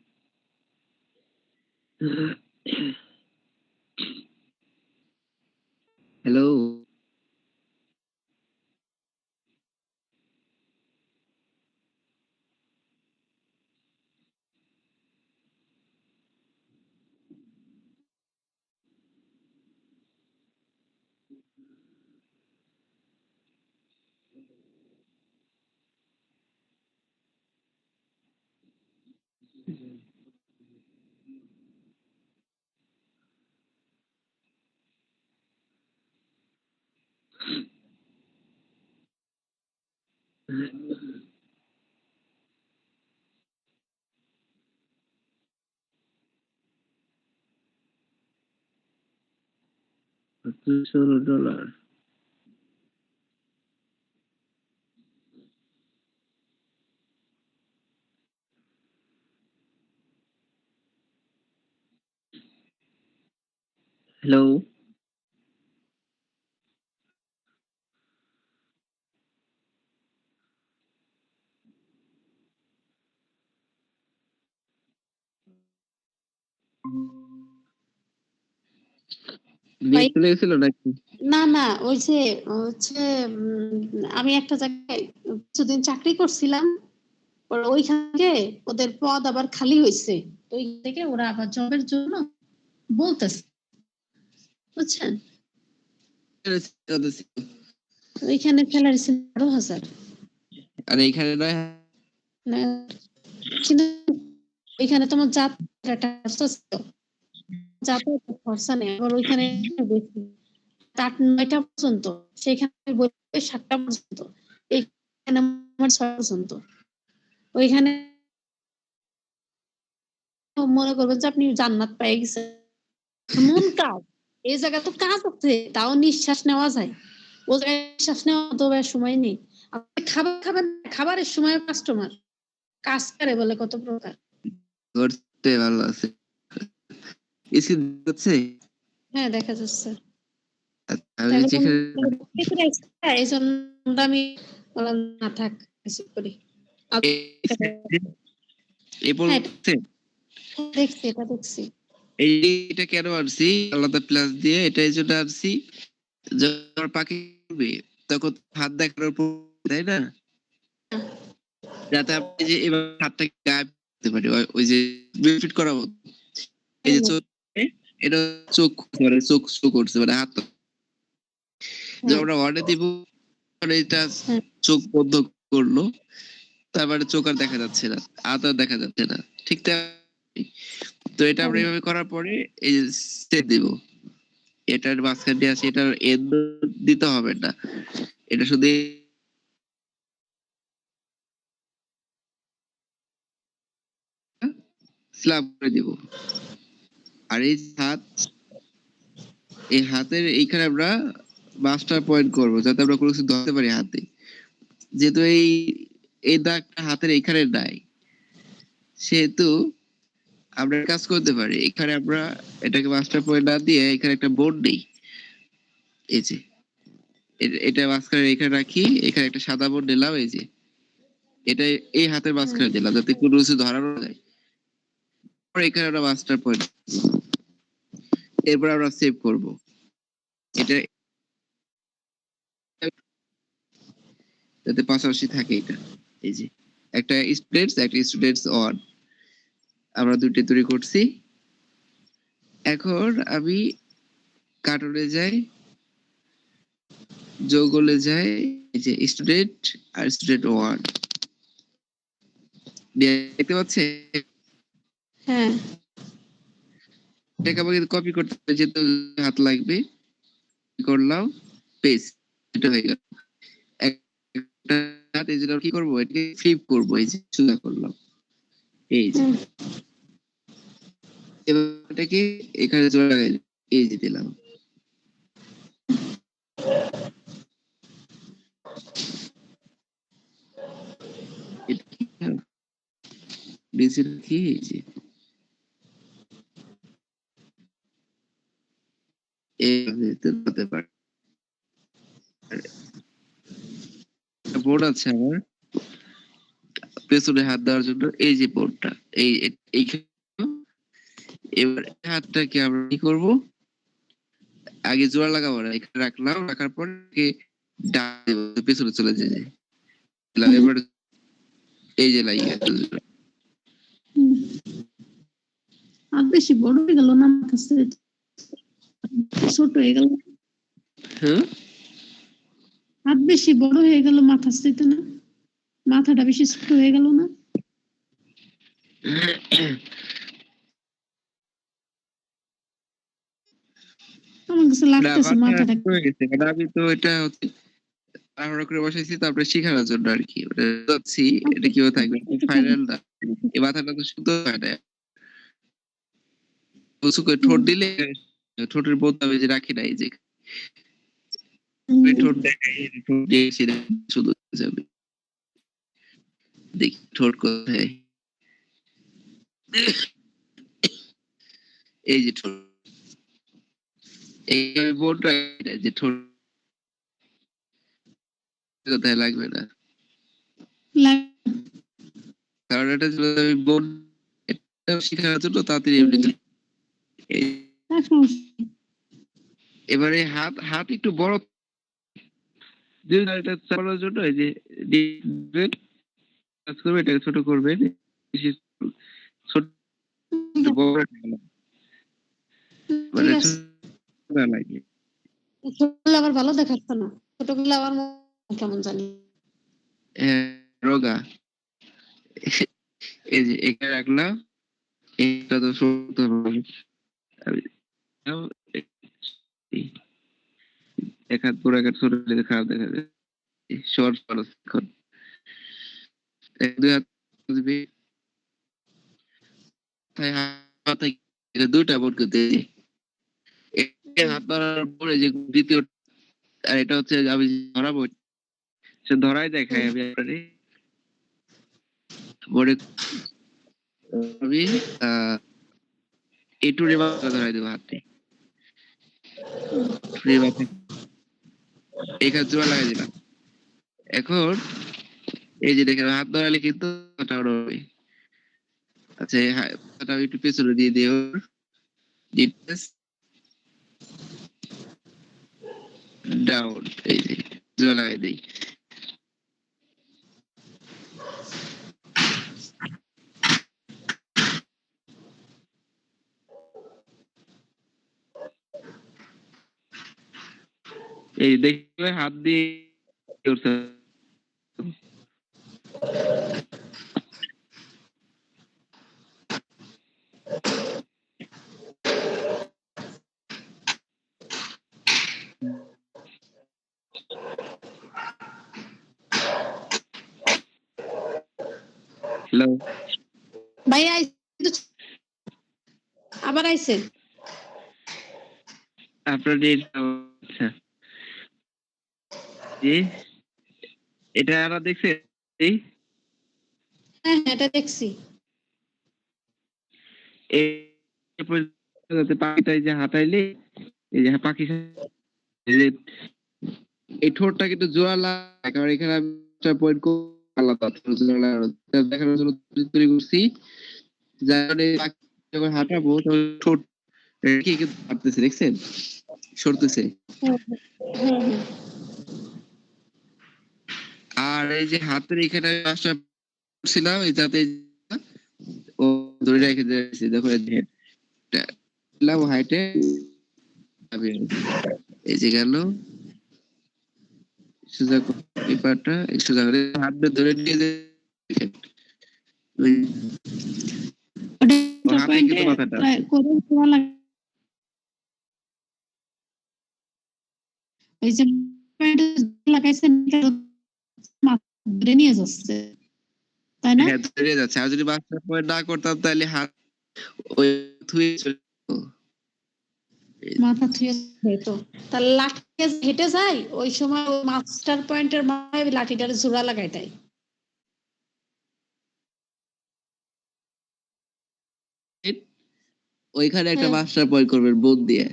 হ্যালো $16 হ্যালো নেট চলে গেছিল নাকি? না না, ওই যে হচ্ছে আমি একটা জায়গায় কিছুদিন চাকরি করছিলাম, ওইখান থেকে ওদের পদ আবার খালি হয়েছে, তো ওই থেকে ওরা আবার জবের জন্য বলতেছে, বুঝছেন? ওইখানে স্যালারি ছিল 12,000, আর এইখানে নয়, কিন্তু ওইখানে তোমার যাত্রাটা যাতায়াতের খরচা নেই, আবার ওইখানে বেশি 8-9টা পর্যন্ত, সেখানে বলবে 7টা পর্যন্ত, এইখানে আমার 6 পর্যন্ত। ওইখানে মনে করবেন যে আপনি জান্নাত পেয়ে গেছেন, এমন কাজ। এই জায়গা তো কাজ আছে, তাও নিঃশ্বাস নেওয়া যায়, ও জায়গায় নিঃশ্বাস নেওয়া তো সময় নেই। আপনি খাবার খাবেন, খাবারের সময় কাস্টমার কাজ করে বলে কত প্রকার। করতে ভালো আছে। এসি হচ্ছে? হ্যাঁ, দেখা যাচ্ছে। আমি যেখানে এই জন্য আমি বললাম না থাক, কিছু করি। দেখছি, এটা দেখছি। এইটা কেন আনছি আলাদা প্লাস দিয়ে, এটা এই জন্য আনছি যখন পাখি উড়বে তখন হাত দেখানোর পর, তাই না, যাতে আপনি যে এবার হাতটা গায়েব করতে পারি, ওই যে বেনিফিট করাবো, এই যে চোখ, এটা চোখ করে চোখ শো করছে, মানে হাত যখন আমরা অর্ডার দিব এটা চোখ বন্ধ করলো, তারপরে চোখ আর দেখা যাচ্ছে না, হাত আর দেখা যাচ্ছে না, ঠিক তো এটা আমরা এইভাবে করার পরে এই যে সেট দিব, এটার মাঝখান দিয়ে আছে, এটার এন্ড দিতে হবে না, এটা শুধু স্ল্যাব করে দিব। আর এই হাত, এই হাতের এইখানে আমরা মাস্টার পয়েন্ট করব, যাতে আমরা কোনো কিছু ধরতে পারি হাতে, যেহেতু এই দাগটা হাতের এইখানে নাই, সেহেতু আমরা কাজ করতে পারি, এখানে আমরা এটাকে মাস্টার পয়েন্ট না দিয়ে এখানে একটা বোর্ড নেই, এই যে এটা মাঝখানে এখানে রাখি, এখানে একটা সাদা বোর্ড নিলাম, এই যে এটা এই হাতের মাঝখানে দিলাম যাতে কোনো কিছু ধরানো যায়, এখানে আমরা মাস্টার পয়েন্ট, এরপর আমরা সেভ করব, এটা যাতে পাশাপাশি থাকে, এটা এই যে একটা স্টুডেন্টস অন, আমরা দুটো তৈরি করছি। এখন আমি কার্টুনে যাই, যোগলে যাই, এই যে স্টুডেন্ট আর স্টুডেন্ট ওয়ান দেখতে পাচ্ছে, হ্যাঁ, এটাকে আমাকে কপি করতে হবে, যেহেতু হাত লাগবে, করলাম পেস্ট, এটা হয়ে গেল একটা হাত। এই জন্য কি করবো, এটাকে ফ্লিপ করবো, এই যে সোজা করলাম, এই যে এটাকে এখানে জোড়া লাগাই, এই যে দিলাম, নিচে রাখি, এই যে এইভাবে হতে পারে। বোর্ড আছে আমার পেছনে হাত দেওয়ার জন্য, এই যে বোর্ডটা, এইখানে এবার হাতটাকে আমরা কি করবো, আগে জোড়া লাগাবো না, এখানে রাখলাম, রাখার পর পেছনে চলে যায়, এবার এই যে লাগিয়ে আর বেশি বড় হয়ে গেল না, ছোট হয়ে গেল, হাত বেশি বড় হয়ে গেল, মাথা স্থিত না, মাথাটা বেশি ছোট হয়ে গেল না? আমার কাছে লাগতেছে মাথাটা হয়ে গেছে, আমি তো এটা হচ্ছে তাড়াহুড়ো করে বসাইছি, তারপরে শেখানোর জন্য আর কি, যাচ্ছি এটা কিভাবে থাকবে ফাইনাল না, এই মাথাটা তো শুদ্ধ হয় না, উঁচু করে ঠোঁট দিলে ঠোঁটের বোধ আমি যে রাখি নাই, যে ঠোঁট দেখাই, ঠোঁট দিয়ে শুধু যাবে, দেখি ঠোঁট কোথায়, এই যে ঠোঁট, এই বোর্ডটা যে ঠোঁট কোথায় লাগবে না, কারণ এটা বোর্ড শেখানোর জন্য তাড়াতাড়ি এমনি না সমস্যা নেই। এবারে হাত হাত একটু বড় এটা চালানোর জন্য এই যে দিবেন, কাজ করবে এটাকে ছোট করবেন, বেশি ছোট ঠিক আছে, বড় একটা ঠিক মানে আছে। ছোট না লাগে। ছোট করলে আবার ভালো দেখাচ্ছে না, ছোট করলে আবার কেমন জানি। রোগা এই যে এখানে রাখলাম, এটা তো সত্য হবে। এক হাত পুরো এক হাত ছোট হলে খারাপ দেখা যায়। শর্ট খরচ এখন এক দুই হাত দিবি, তাই হাতে এটা দুইটা বোর্ড করতে হাত ধরার পরে যে দ্বিতীয়, আর এটা হচ্ছে আমি ধরাবো, সে ধরাই দেখাই আমি আপনারে বোর্ডে আমি এই টুরে মাথা ধরাই দেবো হাতে, টুরে মাথা এখানে জোড়া লাগাই দিলাম। এখন এই যে দেখেন হাত ধরালে কিন্তু মাথা উড়বে। আচ্ছা এই হাতটা আমি একটু পেছনে দিয়ে দিই ওর, ডাউন, এই যে জোড়া লাগাই দিই। এই দেখবে হাত দিয়ে করতে হবে। হ্যালো, ভাই আবার আইছে। আপনার আচ্ছা জি, এটা আমরা দেখছি এই হ্যাঁ হ্যাঁ, এটা দেখছি। পাখিটা এই যে হাতাইলে এই যে পাখি এই যে এই ঠোঁটটা কিন্তু জোড়া লাগে, কারণ এখানে আমি একটা পয়েন্ট আলাদা জোড়া লাগানো দেখানোর জন্য তৈরি করছি, যার কারণে পাখি যখন হাঁটাবো তখন ঠোঁট রেখে কিন্তু হাঁটতেছে, দেখছেন সরতেছে। হ্যাঁ হ্যাঁ। আর এই যে হাতের এখানে কাজটা করছিলাম এই যাতে ও ধরে রেখে দিয়েছি, দেখো হাইটে এই যে গেল সোজা পেপারটা সোজা করে হাত দিয়ে ধরে নিয়ে দেখেন ওর হাতে কিন্তু মাথাটা আছে। এই যে লাগাইছেন ধরে নিয়ে যাচ্ছে, তাই না? হ্যাঁ ধরে যাচ্ছে, আর যদি বাচ্চা পয়েন্ট না করতাম তাহলে হাত ওই থুয়ে চলে যেত। মাথা থুয়ে যেত, তাহলে লাঠি হেঁটে যায় ওই সময় ওই মাস্টার পয়েন্টের মাথায় লাঠিটার জোড়া লাগাই দেয়। ওইখানে একটা হ্যাঁ। মাস্টার পয়েন্ট করবেন বোন দিয়ে,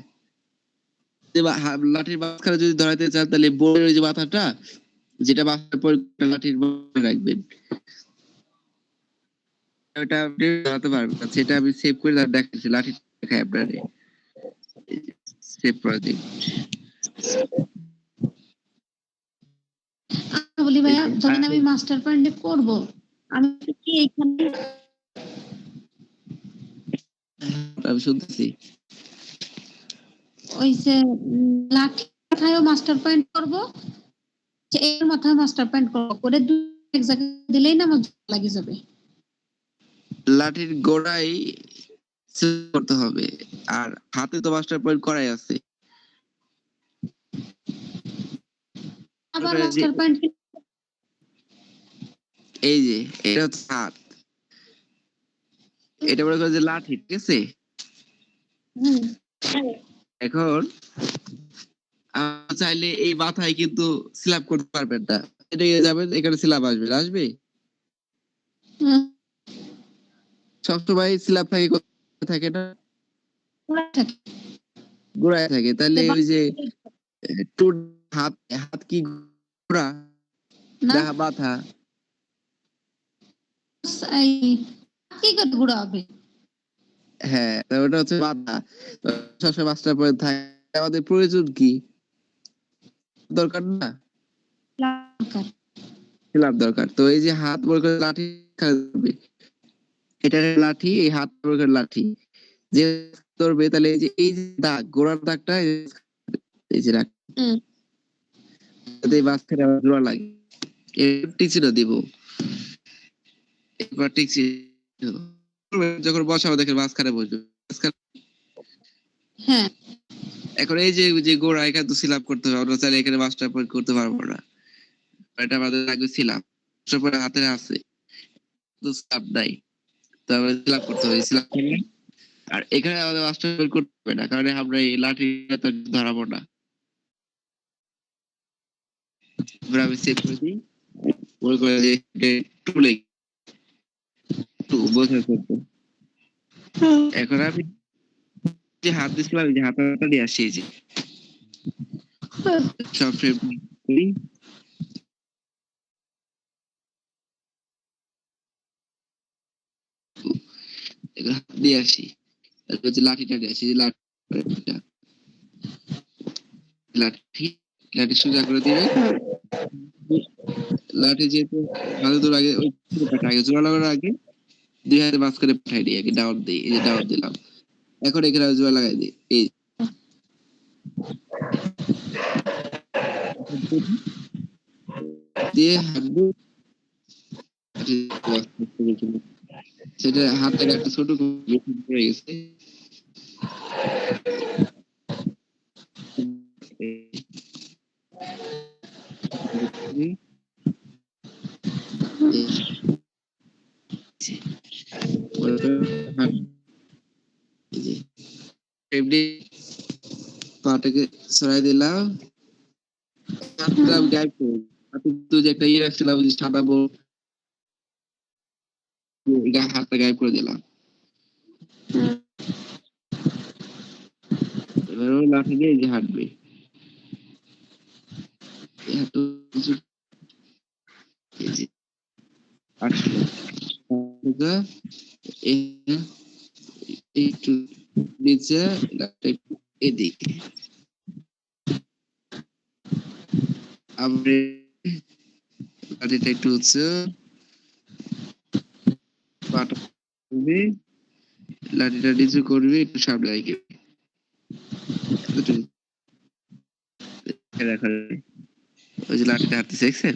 লাঠির মাঝখানে যদি ধরাইতে চান তাহলে বোনের ওই যে মাথাটা যেটা মাস্টার পয়েন্ট লাঠির মধ্যে রাখবেন, ওটা আপনি ধরাতে পারবেন না। সেটা আমি সেভ করে দেখাচ্ছি, লাঠি দেখাই আপনারে, সেভ করে দিন। বলি ভাইয়া, যখন আমি মাস্টার পয়েন্টে করব আমি কি এইখানে আমি শুনতেছি ওই যে লাঠি মাথায়ও মাস্টার পয়েন্ট করব, এর মাথায় মাস্টার পয়েন্ট করব, করে দুই এক জায়গায় দিলেই না আমার লাগে যাবে। লাঠির গোড়াই করতে হবে, আর হাতে তো মাস্টার পয়েন্ট করাই আছে। আবার মাস্টার পয়েন্ট এই যে এটা হচ্ছে হাত, এটা মনে করেন যে লাঠি, ঠিক আছে। এখন চাইলে এই মাথায় কিন্তু স্ল্যাব করতে পারবেন না, এটা যাবেন এখানে স্ল্যাব আসবে আসবে সবসময় স্ল্যাব থাকে না, গোড়ায় থাকে, তাহলে ওই যে টুট হাত হাত কি গোড়া না মাথা কি করে ঘোরা হবে? হ্যাঁ, তো ওটা হচ্ছে বাধা। তো সবসময় মাস্টার পরে থাকে, আমাদের প্রয়োজন কি? দরকার না? দরকার। খেলার দরকার। তো এই যে হাত বড় করে লাঠি ধরবে, এটা লাঠি, এই হাত বড় করে লাঠি যে ধরবে, তাহলে এই যে দাগ, গোড়ার দাগটা এই যে রাখ, হুম। যাতে এই মাঝখানে আবার জোড়া লাগে। টিচিরও দিব, এবার টিচি যখন বসাবো দেখে মাঝখানে বসবে। হ্যাঁ। এখন এই যে যে গোড়া, এখানে তো সিলাপ করতে হবে, আমরা চাইলে এখানে মাস্টার পয়েন্ট করতে পারবো না, এটা আমাদের লাগবে সিলাপ। মাস্টার পয়েন্ট হাতে আছে, তো সিলাপ নাই, তো আমরা সিলাপ করতে হবে। সিলাপ করলে আর এখানে আমাদের মাস্টার পয়েন্ট করতে হবে না, কারণ আমরা এই লাঠি ধরাবো না। এবার আমি সেভ করে দিই, মনে করে যে টুলে বোঝা করতে। এখন আমি যে হাত দিচ্ছিলাম, যে হাতটা নিয়ে আসি, যে সব ফ্রেম করি, হাত দিয়ে আসি, তারপর যে লাঠিটা নিয়ে আসি, যে লাঠি লাঠি সোজা করে দিবে। লাঠি যেহেতু হাতে তোর আগে ওই আগে জোড়া লাগানোর আগে 2 হাতে মাঝখানে পাঠাই দিই, আগে ডাউন দিই, এই যে ডাউন দিলাম। এখন এখানে জোড়া লাগাই দিই, এই দিয়ে হাঁটবো, সেটা হাতটাকে একটা ছোট করে গেছে। এমনি পাটাকে ছড়াই দিলাম, হাতটা গায়েব করে হাতে যে একটা ইয়ে রাখছিলাম, যে সাদা বল, হাতটা গায়েব করে দিলাম। এবার ওই লাঠি দিয়ে যে হাঁটবে, একটু নিচে, এদিকে আমরা লাঠিটা একটু হচ্ছে পাটা করবি, লাঠিটা নিচু করবি, একটু সামনে রাখবি, ওই যে লাঠিটা হাঁটতেছে দেখছেন,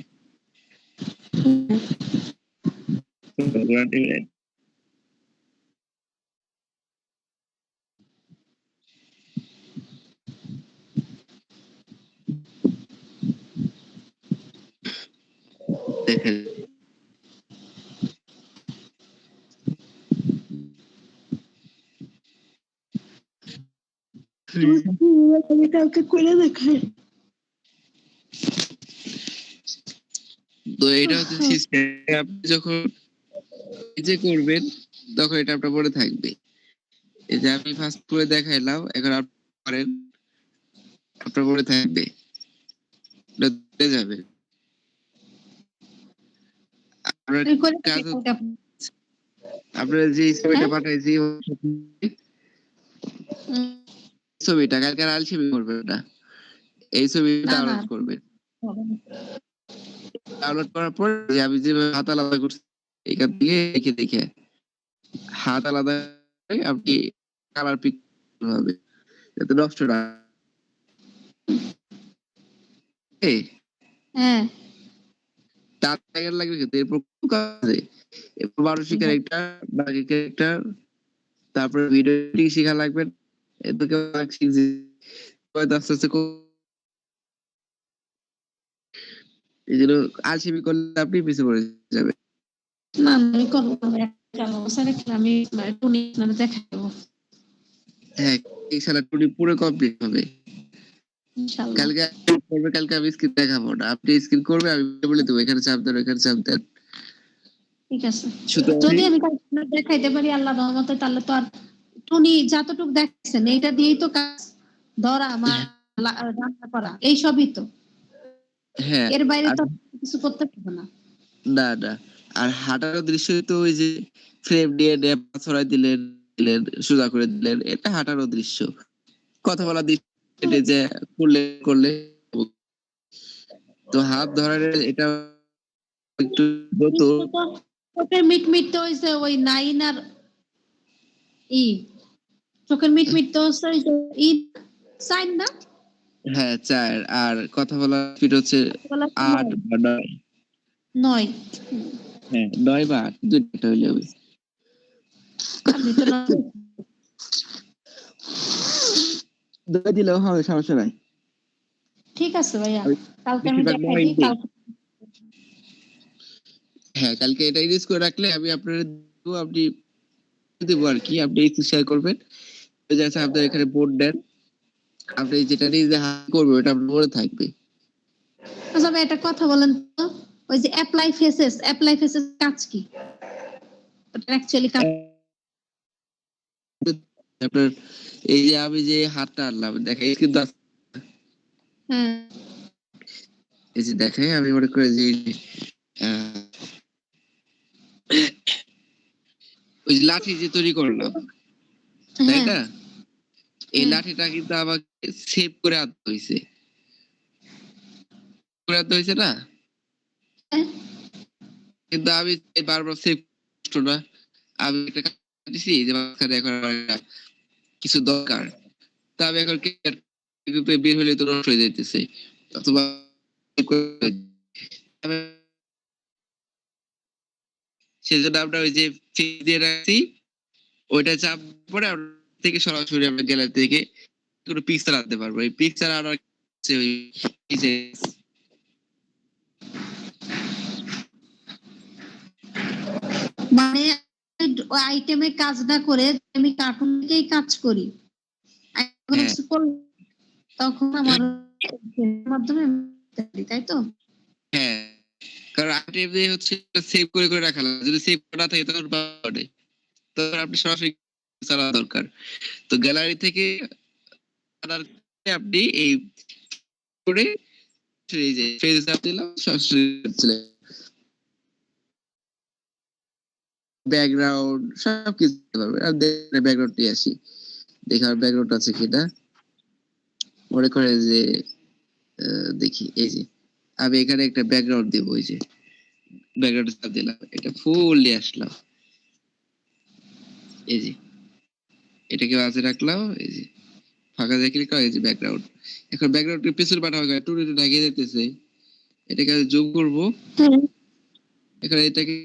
দেখেন কালকে করে দেখাই। তো এটা হচ্ছে সিস্টেম। আপনি যখন নিজে করবেন তখন এটা আপনার মনে থাকবে। এই যে আমি ফার্স্ট করে দেখাইলাম, এখন আপনি করেন, আপনার মনে থাকবে, এটা ধরে যাবে। আপনার কাজ আপনার যে ছবিটা পাঠাইছি, ছবিটা কালকে আলসেমি করবেন না, এই ছবিটা ডাউনলোড করবেন। ডাউনলোড করার পর যে আমি যে হাত আলাদা করছি, এখান থেকে দেখে দেখে হাত আলাদা করে আপনি কালার পিক হবে, যাতে নষ্ট না। হ্যাঁ, তার টাইগার লাগবে কিন্তু এরপর আছে, এরপর মানসিক ক্যারেক্টার, বাকি ক্যারেক্টার, তারপরে ভিডিও এডিটিং শেখা লাগবে। এদিকে আস্তে আস্তে এই জন্য আলসেমি করলে আপনি পিছিয়ে পড়ে যাবে। না আমি করবো আমি টুনি দেখাই দেবো। হ্যাঁ, এই সালা টুনি পুরো কমপ্লিট হবে। কালকে কালকে আমি স্ক্রিন দেখাবো না, আপনি স্ক্রিন করবে, আমি বলে দেবো এখানে চাপ দেন, এখানে চাপ দেন। ঠিক আছে, যদি আমি দেখাইতে পারি আল্লাহ রহমতে, তাহলে তো আর টুনি যতটুকু দেখছেন এইটা দিয়েই তো কাজ ধরা, আমার রান্না করা, এই সবই তো। হ্যাঁ, এর বাইরে তো কিছু করতে পারবো না। না না, আর হাঁটার দৃশ্য তো ওই যে ফ্রেম দিয়ে ছড়াই দিলেন, দিলেন, সোজা করে দিলেন, এটা হাঁটারও দৃশ্য। কথা বলা দৃশ্য, এটা যে করলে করলে তো হাত ধরার এটা একটু দ্রুত। চোখের মিটমিট তো হয়েছে ওই নাইন আর চোখের মিটমিট তো হচ্ছে সাইন না। হ্যাঁ 4, আর কথা বলা স্পিড হচ্ছে 8 বা 9। 9। হ্যাঁ 9 বা 8 দুইটা হইলে হবে। আপনি তো দিলেও হবে, সমস্যা নাই। ঠিক আছে ভাইয়া, কালকে আমি দেখাই দিই। হ্যাঁ কালকে এটা ইউজ করে রাখলে আমি আপনার আপনি দেবো আর কি, আপনি শেয়ার করবেন। আপনার এখানে বোর্ড দেন, আপনি যেটা নিজে করবেন ওটা আপনার মনে থাকবে। আচ্ছা ভাই একটা কথা বলেন তো, ওই যে অ্যাপ্লাই ফেসেস কাজ কি? ওটা অ্যাকচুয়ালি কাজ আপনার এই যে আমি যে হাতটা আনলাম দেখাই কিন্তু, এই যে দেখাই আমি মনে করি যে ওই লাঠি যে তৈরি করলাম, তাই না? এই লাঠিটা কিন্তু আমাকে সেভ করে আনতে হয়েছে না, কিন্তু আমি বারবার সেভ করতে না। আমি একটা কাজ দিছি যে মাঝখানে এখন কিছু দরকার, তা আমি এখন বের হলে তো নষ্ট হয়ে যাইতেছে, অথবা সেজন্য আমরা ওই যে দিয়ে রাখছি, ওইটা চাপ পরে থেকে সরাসরি আমরা গ্যালারি থেকে কোনো পিকচার আনতে পারবো। এই পিকচার আর মানে আইটেমে কাজ না করে আমি কার্টুন থেকেই কাজ করি, তখন আমার মাধ্যমে তাই তো? হ্যাঁ কারণ আইটেম হচ্ছে সেভ করে করে রাখা লাগে, যদি সেভ না থাকে তখন তখন আপনি সরাসরি চালা দরকার। তো গ্যালারি থেকে আপনি এই করে এই যে ফেজ চাপ দিলাম, সরাসরি ব্যাকগ্রাউন্ড সবকিছু দিতে পারবে। আর ব্যাকগ্রাউন্ডটি আসি, দেখার ব্যাকগ্রাউন্ড আছে কিনা, মনে করে যে দেখি এই যে আমি এখানে একটা ব্যাকগ্রাউন্ড দিব, ওই যে ব্যাকগ্রাউন্ড চাপ দিলাম, এটা ফুললি আসলাম, এই যে এটাকে বাজে রাখলাম, এই যে ফাঁকা দিয়ে ক্লিক করা, এই যে ব্যাকগ্রাউন্ড। এখন ব্যাকগ্রাউন্ডকে পিছনে পাঠাবো, টুরে ঢাকিয়ে দিতেছে, এটাকে জুম করবো, এখানে এটাকে